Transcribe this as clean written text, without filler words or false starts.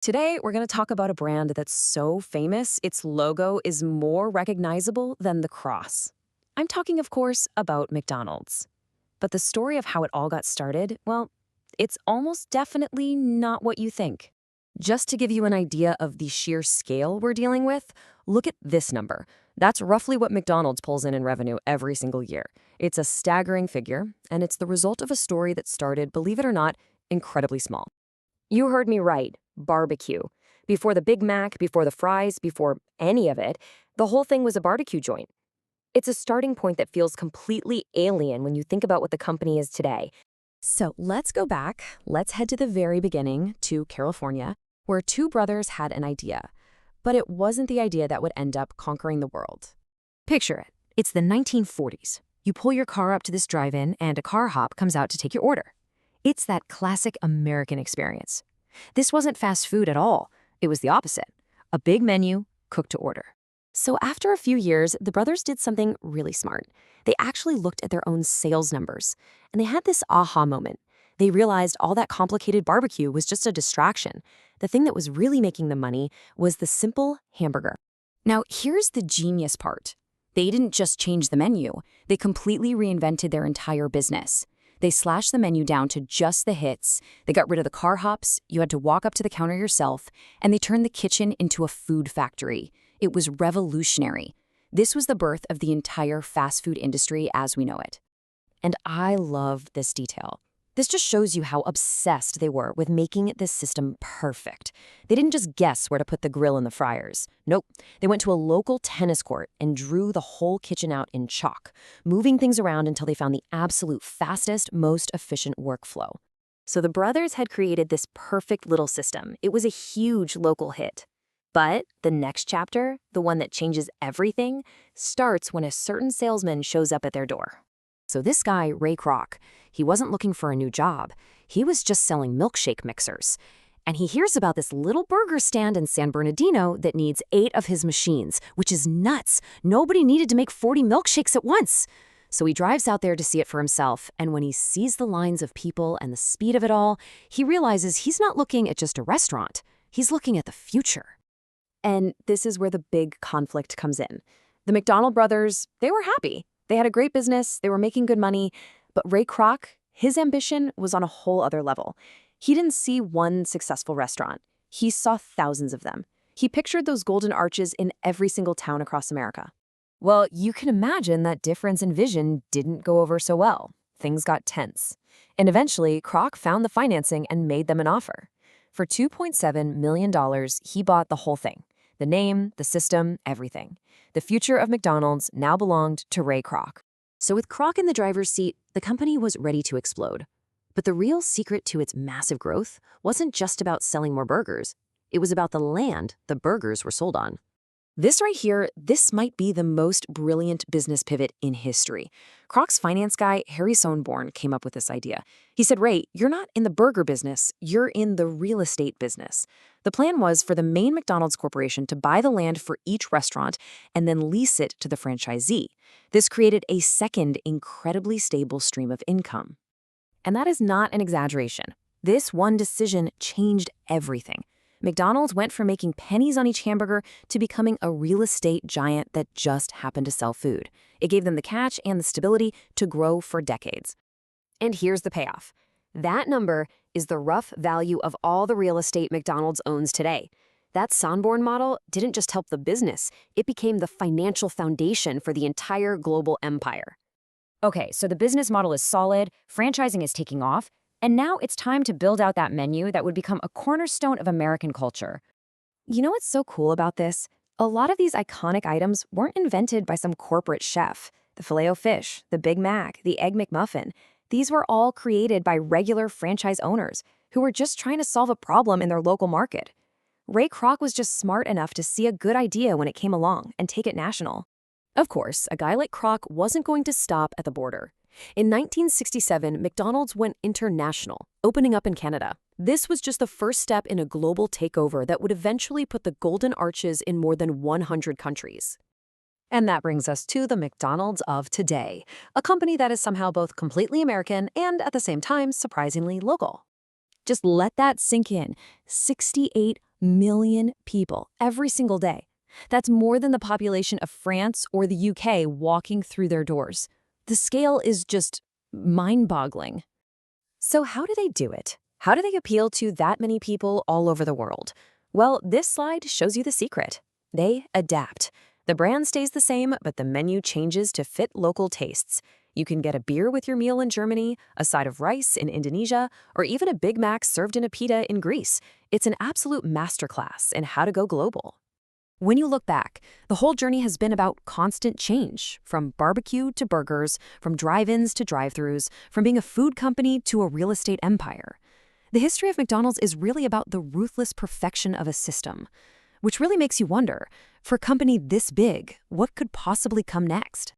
Today, we're going to talk about a brand that's so famous, its logo is more recognizable than the cross. I'm talking, of course, about McDonald's. But the story of how it all got started, well, it's almost definitely not what you think. Just to give you an idea of the sheer scale we're dealing with, look at this number. That's roughly what McDonald's pulls in revenue every single year. It's a staggering figure, and it's the result of a story that started, believe it or not, incredibly small. You heard me right, barbecue. Before the Big Mac, before the fries, before any of it, the whole thing was a barbecue joint. It's a starting point that feels completely alien when you think about what the company is today. So let's go back. Let's head to the very beginning, to California, where two brothers had an idea. But it wasn't the idea that would end up conquering the world. Picture it. It's the 1940s. You pull your car up to this drive-in and a car hop comes out to take your order. It's that classic American experience. This wasn't fast food at all. It was the opposite. A big menu, cooked to order. So after a few years, the brothers did something really smart. They actually looked at their own sales numbers, and they had this aha moment. They realized all that complicated barbecue was just a distraction. The thing that was really making them money was the simple hamburger. Now, here's the genius part. They didn't just change the menu. They completely reinvented their entire business. They slashed the menu down to just the hits. They got rid of the car hops. You had to walk up to the counter yourself. And they turned the kitchen into a food factory. It was revolutionary. This was the birth of the entire fast food industry as we know it. And I love this detail. This just shows you how obsessed they were with making this system perfect. They didn't just guess where to put the grill and the fryers. Nope. They went to a local tennis court and drew the whole kitchen out in chalk, moving things around until they found the absolute fastest, most efficient workflow. So the brothers had created this perfect little system. It was a huge local hit. But the next chapter, the one that changes everything, starts when a certain salesman shows up at their door. So this guy, Ray Kroc, he wasn't looking for a new job. He was just selling milkshake mixers. And he hears about this little burger stand in San Bernardino that needs 8 of his machines, which is nuts. Nobody needed to make 40 milkshakes at once. So he drives out there to see it for himself, and when he sees the lines of people and the speed of it all, he realizes he's not looking at just a restaurant. He's looking at the future. And this is where the big conflict comes in. The McDonald brothers, they were happy. They had a great business, they were making good money, but Ray Kroc, his ambition was on a whole other level. He didn't see one successful restaurant. He saw thousands of them. He pictured those golden arches in every single town across America. Well, you can imagine that difference in vision didn't go over so well. Things got tense. And eventually, Kroc found the financing and made them an offer. For $2.7 million, he bought the whole thing. The name, the system, everything. The future of McDonald's now belonged to Ray Kroc. So with Kroc in the driver's seat, the company was ready to explode. But the real secret to its massive growth wasn't just about selling more burgers. It was about the land the burgers were sold on. This right here, this might be the most brilliant business pivot in history. Kroc's finance guy, Harry Sonborn, came up with this idea. He said, Ray, you're not in the burger business, you're in the real estate business. The plan was for the main McDonald's corporation to buy the land for each restaurant and then lease it to the franchisee. This created a second incredibly stable stream of income. And that is not an exaggeration. This one decision changed everything. McDonald's went from making pennies on each hamburger to becoming a real estate giant that just happened to sell food. It gave them the cash and the stability to grow for decades. And here's the payoff. That number is the rough value of all the real estate McDonald's owns today. That Sonborn model didn't just help the business, it became the financial foundation for the entire global empire. Okay, so the business model is solid, franchising is taking off, and now it's time to build out that menu that would become a cornerstone of American culture. You know what's so cool about this? A lot of these iconic items weren't invented by some corporate chef. The Filet-O-Fish, the Big Mac, the Egg McMuffin. These were all created by regular franchise owners who were just trying to solve a problem in their local market. Ray Kroc was just smart enough to see a good idea when it came along and take it national. Of course, a guy like Kroc wasn't going to stop at the border. In 1967, McDonald's went international, opening up in Canada. This was just the first step in a global takeover that would eventually put the Golden Arches in more than 100 countries. And that brings us to the McDonald's of today, a company that is somehow both completely American and at the same time surprisingly local. Just let that sink in. $68 million people every single day. That's more than the population of France or the UK walking through their doors. The scale is just mind-boggling. So how do they do it? How do they appeal to that many people all over the world? Well, this slide shows you the secret. They adapt. The brand stays the same, but the menu changes to fit local tastes. You can get a beer with your meal in Germany, a side of rice in Indonesia, or even a Big Mac served in a pita in Greece. It's an absolute masterclass in how to go global. When you look back, the whole journey has been about constant change, from barbecue to burgers, from drive-ins to drive-thrus, from being a food company to a real estate empire. The history of McDonald's is really about the ruthless perfection of a system, which really makes you wonder, for a company this big, what could possibly come next?